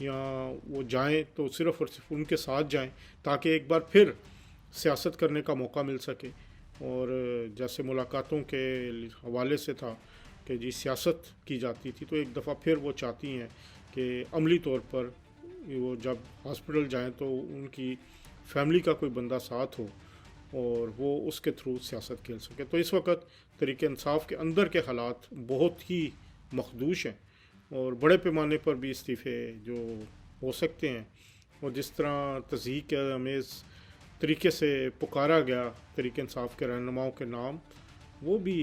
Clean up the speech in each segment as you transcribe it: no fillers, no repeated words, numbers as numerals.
یا وہ جائیں تو صرف اور صرف ان کے ساتھ جائیں تاکہ ایک بار پھر سیاست کرنے کا موقع مل سکے. اور جیسے ملاقاتوں کے حوالے سے تھا کہ جی سیاست کی جاتی تھی، تو ایک دفعہ پھر وہ چاہتی ہیں کہ عملی طور پر وہ جب ہاسپٹل جائیں تو ان کی فیملی کا کوئی بندہ ساتھ ہو اور وہ اس کے تھرو سیاست کھیل سکے. تو اس وقت تحریک انصاف کے اندر کے حالات بہت ہی مخدوش ہیں اور بڑے پیمانے پر بھی استعفے جو ہو سکتے ہیں، اور جس طرح تضحیک آمیز طریقے سے پکارا گیا تحریک انصاف کے رہنماؤں کے نام، وہ بھی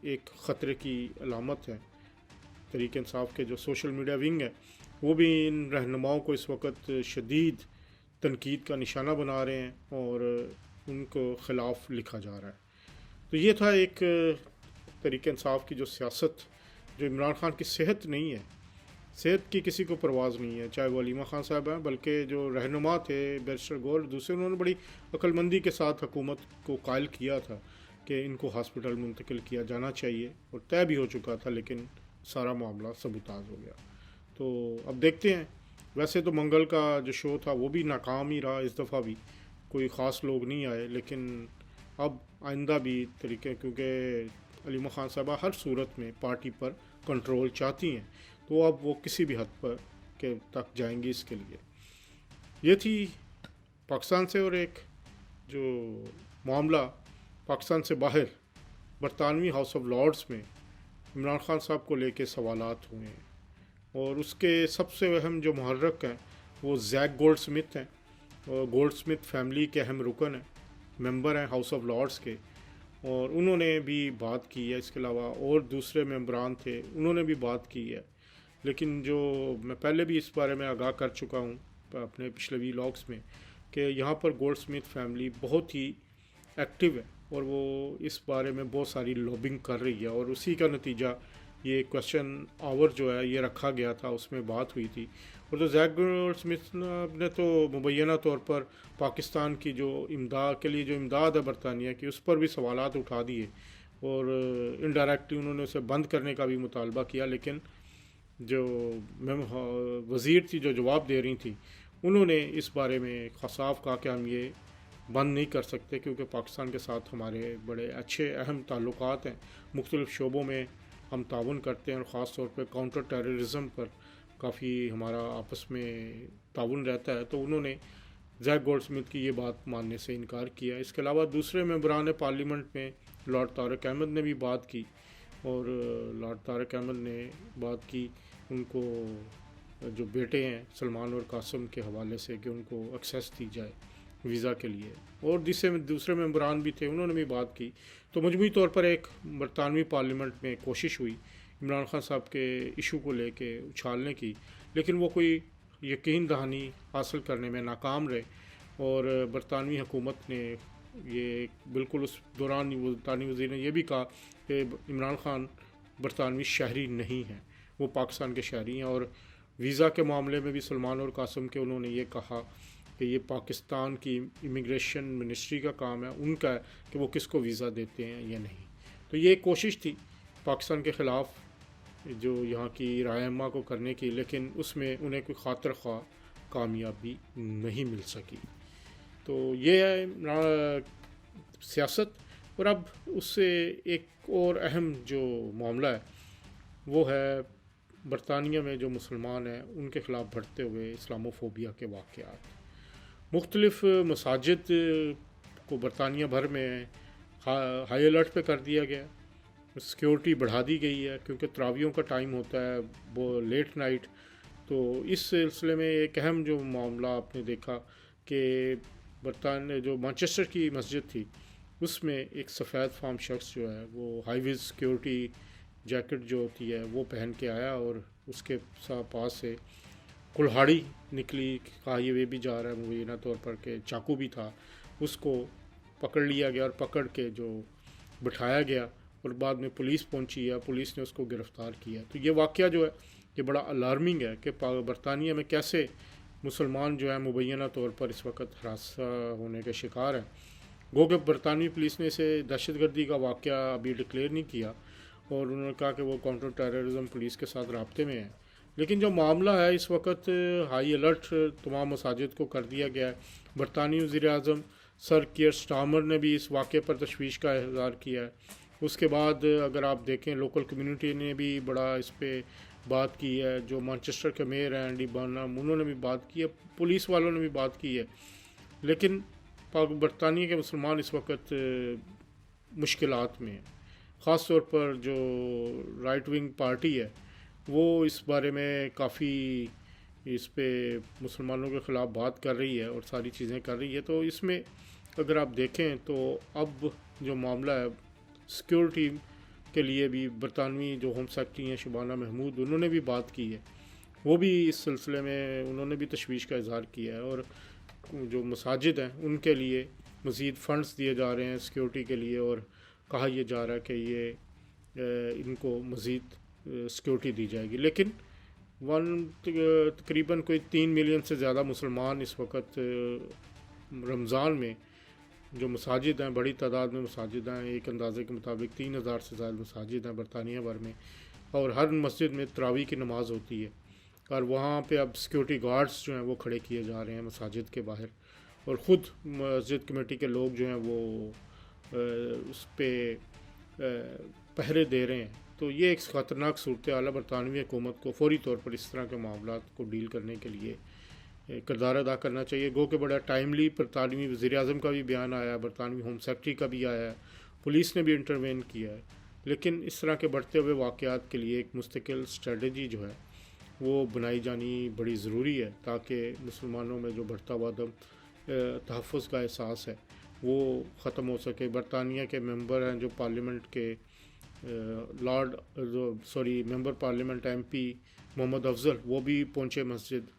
ایک خطرے کی علامت ہے. تحریک انصاف کے جو سوشل میڈیا ونگ ہے وہ بھی ان رہنماؤں کو اس وقت شدید تنقید کا نشانہ بنا رہے ہیں اور ان کو خلاف لکھا جا رہا ہے. تو یہ تھا ایک تحریک انصاف کی جو سیاست، جو عمران خان کی صحت نہیں ہے، صحت کی کسی کو پرواز نہیں ہے، چاہے وہ علیمہ خان صاحب ہیں، بلکہ جو رہنما تھے بیرسٹر گور دوسرے، انہوں نے بڑی عقل مندی کے ساتھ حکومت کو قائل کیا تھا کہ ان کو ہاسپٹل منتقل کیا جانا چاہیے، اور طے بھی ہو چکا تھا، لیکن سارا معاملہ سبوتاژ ہو گیا. تو اب دیکھتے ہیں. ویسے تو منگل کا جو شو تھا وہ بھی ناکام ہی رہا، اس دفعہ بھی کوئی خاص لوگ نہیں آئے، لیکن اب آئندہ بھی طریقے، کیونکہ علیمہ خان صاحبہ ہر صورت میں پارٹی پر کنٹرول چاہتی ہیں، تو اب وہ کسی بھی حد پر کے تک جائیں گی اس کے لیے. یہ تھی پاکستان سے. اور ایک جو معاملہ پاکستان سے باہر برطانوی ہاؤس آف لارڈز میں عمران خان صاحب کو لے کے سوالات ہوئے ہیں، اور اس کے سب سے اہم جو محرک ہیں وہ زیک گولڈ سمتھ ہیں، اور گولڈ سمتھ فیملی کے اہم رکن ہیں، ممبر ہیں ہاؤس آف لارڈز کے، اور انہوں نے بھی بات کی ہے. اس کے علاوہ اور دوسرے ممبران تھے، انہوں نے بھی بات کی ہے. لیکن جو میں پہلے بھی اس بارے میں آگاہ کر چکا ہوں اپنے پچھلے ویلاگس میں کہ یہاں پر گولڈ سمتھ فیملی بہت ہی ایکٹیو ہے اور وہ اس بارے میں بہت ساری لابنگ کر رہی ہے، اور اسی کا نتیجہ یہ کویشچن آور جو ہے یہ رکھا گیا تھا، اس میں بات ہوئی تھی. اور تو زیک گولڈ سمتھ نے تو مبینہ طور پر پاکستان کی جو امداد کے لیے جو امداد ہے برطانیہ کی، اس پر بھی سوالات اٹھا دیے، اور انڈائریکٹلی انہوں نے اسے بند کرنے کا بھی مطالبہ کیا. لیکن جو وزیر تھی جو جواب دے رہی تھی، انہوں نے اس بارے میں صاف کہا کہ ہم یہ بند نہیں کر سکتے، کیونکہ پاکستان کے ساتھ ہمارے بڑے اچھے اہم تعلقات ہیں، مختلف شعبوں میں ہم تعاون کرتے ہیں، اور خاص طور پہ کاؤنٹر ٹیررزم پر کافی ہمارا آپس میں تعاون رہتا ہے. تو انہوں نے زیک گولڈ سمتھ کی یہ بات ماننے سے انکار کیا. اس کے علاوہ دوسرے ممبران پارلیمنٹ میں لارڈ طارق احمد نے بھی بات کی، اور لارڈ طارق احمد نے بات کی ان کو جو بیٹے ہیں سلمان اور قاسم کے حوالے سے کہ ان کو ایکسیس دی جائے ویزا کے لیے، اور دوسرے ممبران بھی تھے، انہوں نے بھی بات کی. تو مجموعی طور پر ایک برطانوی پارلیمنٹ میں کوشش ہوئی عمران خان صاحب کے ایشو کو لے کے اچھالنے کی، لیکن وہ کوئی یقین دہانی حاصل کرنے میں ناکام رہے. اور برطانوی حکومت نے یہ بالکل اس دوران برطانوی وزیر نے یہ بھی کہا کہ عمران خان برطانوی شہری نہیں ہیں، وہ پاکستان کے شہری ہیں. اور ویزا کے معاملے میں بھی سلمان اور قاسم کے انہوں نے یہ کہا کہ یہ پاکستان کی امیگریشن منسٹری کا کام ہے، ان کا ہے کہ وہ کس کو ویزا دیتے ہیں یا نہیں. تو یہ ایک کوشش تھی پاکستان کے خلاف جو یہاں کی رائے کو کرنے کی، لیکن اس میں انہیں کوئی خاطر خواہ کامیابی نہیں مل سکی. تو یہ ہے سیاست. اور اب اس سے ایک اور اہم جو معاملہ ہے وہ ہے برطانیہ میں جو مسلمان ہیں ان کے خلاف بڑھتے ہوئے اسلاموفوبیا کے واقعات. مختلف مساجد کو برطانیہ بھر میں ہائی الرٹ پہ کر دیا گیا، سیکیورٹی بڑھا دی گئی ہے، کیونکہ تراویحوں کا ٹائم ہوتا ہے وہ لیٹ نائٹ. تو اس سلسلے میں ایک اہم جو معاملہ آپ نے دیکھا کہ برطانیہ جو مانچسٹر کی مسجد تھی اس میں ایک سفید فام شخص جو ہے وہ ہائی ویز سیکیورٹی جیکٹ جو ہوتی ہے وہ پہن کے آیا، اور اس کے پاس سے کلہاڑی نکلی، کہا یہ بھی جا رہا ہے مبینہ طور پر کہ چاقو بھی تھا. اس کو پکڑ لیا گیا اور پکڑ کے جو بٹھایا گیا، اور بعد میں پولیس پہنچی ہے، پولیس نے اس کو گرفتار کیا. تو یہ واقعہ جو ہے یہ بڑا الارمنگ ہے کہ برطانیہ میں کیسے مسلمان جو ہے مبینہ طور پر اس وقت ہراساں ہونے کے شکار ہیں. گو کہ برطانوی پولیس نے اسے دہشت گردی کا واقعہ ابھی ڈکلیئر نہیں کیا، اور انہوں نے کہا کہ وہ کاؤنٹر ٹیررزم پولیس کے ساتھ رابطے میں ہے، لیکن جو معاملہ ہے اس وقت ہائی الرٹ تمام مساجد کو کر دیا گیا ہے۔ برطانوی وزیر اعظم سر کیئر سٹارمر نے بھی اس واقعے پر تشویش کا اظہار کیا ہے۔ اس کے بعد اگر آپ دیکھیں لوکل کمیونٹی نے بھی بڑا اس پہ بات کی ہے، جو مانچسٹر کے میئر ہیں اینڈی بارنم، انہوں نے بھی بات کی ہے، پولیس والوں نے بھی بات کی ہے۔ لیکن برطانیہ کے مسلمان اس وقت مشکلات میں ہیں، خاص طور پر جو رائٹ ونگ پارٹی ہے وہ اس بارے میں کافی اس پہ مسلمانوں کے خلاف بات کر رہی ہے اور ساری چیزیں کر رہی ہے۔ تو اس میں اگر آپ دیکھیں تو اب جو معاملہ ہے سیکیورٹی کے لیے بھی برطانوی جو ہوم سیکرٹری ہیں شبانہ محمود، انہوں نے بھی بات کی ہے، وہ بھی اس سلسلے میں انہوں نے بھی تشویش کا اظہار کیا ہے، اور جو مساجد ہیں ان کے لیے مزید فنڈز دیے جا رہے ہیں سیکیورٹی کے لیے، اور کہا یہ جا رہا ہے کہ یہ ان کو مزید سیکیورٹی دی جائے گی۔ لیکن تقریباً کوئی 3 ملین سے زیادہ مسلمان اس وقت رمضان میں جو مساجد ہیں، بڑی تعداد میں مساجد ہیں، ایک اندازے کے مطابق 3000 سے زائد مساجد ہیں برطانیہ بھر میں، اور ہر مسجد میں تراویح کی نماز ہوتی ہے، اور وہاں پہ اب سیکیورٹی گارڈز جو ہیں وہ کھڑے کیے جا رہے ہیں مساجد کے باہر، اور خود مسجد کمیٹی کے لوگ جو ہیں وہ اس پہ پہرے دے رہے ہیں۔ تو یہ ایک خطرناک صورتحال ہے۔ برطانوی حکومت کو فوری طور پر اس طرح کے معاملات کو ڈیل کرنے کے لیے کردار ادا کرنا چاہیے۔ گو کہ بڑا ٹائملی برطانوی وزیر اعظم کا بھی بیان آیا ہے، برطانوی ہوم سیکرٹری کا بھی آیا ہے، پولیس نے بھی انٹروین کیا ہے، لیکن اس طرح کے بڑھتے ہوئے واقعات کے لیے ایک مستقل اسٹریٹجی جو ہے وہ بنائی جانی بڑی ضروری ہے، تاکہ مسلمانوں میں جو بڑھتا ہوا تحفظ کا احساس ہے وہ ختم ہو سکے۔ برطانیہ کے ممبر ہیں جو پارلیمنٹ کے ممبر پارلیمنٹ ایم پی محمد افضل، وہ بھی پہنچے مسجد،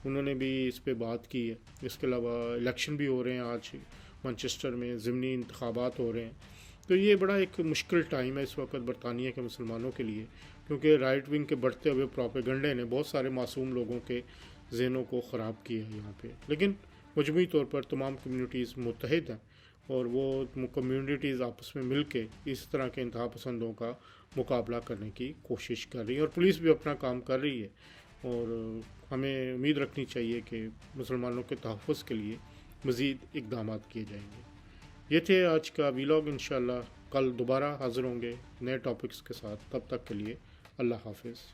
انہوں نے بھی اس پہ بات کی ہے۔ اس کے علاوہ الیکشن بھی ہو رہے ہیں، آج مانچسٹر میں ضمنی انتخابات ہو رہے ہیں۔ تو یہ بڑا ایک مشکل ٹائم ہے اس وقت برطانیہ کے مسلمانوں کے لیے، کیونکہ رائٹ ونگ کے بڑھتے ہوئے پروپیگنڈے نے بہت سارے معصوم لوگوں کے ذہنوں کو خراب کیا ہے یہاں پہ۔ لیکن مجموعی طور پر تمام کمیونٹیز متحد ہیں، اور وہ کمیونٹیز آپس میں مل کے اس طرح کے انتہا پسندوں کا مقابلہ کرنے کی کوشش کر رہی ہیں، اور پولیس بھی اپنا کام کر رہی ہے، اور ہمیں امید رکھنی چاہیے کہ مسلمانوں کے تحفظ کے لیے مزید اقدامات کیے جائیں گے۔ یہ تھے آج کا ویلاگ، انشاءاللہ کل دوبارہ حاضر ہوں گے نئے ٹاپکس کے ساتھ، تب تک کے لیے اللہ حافظ۔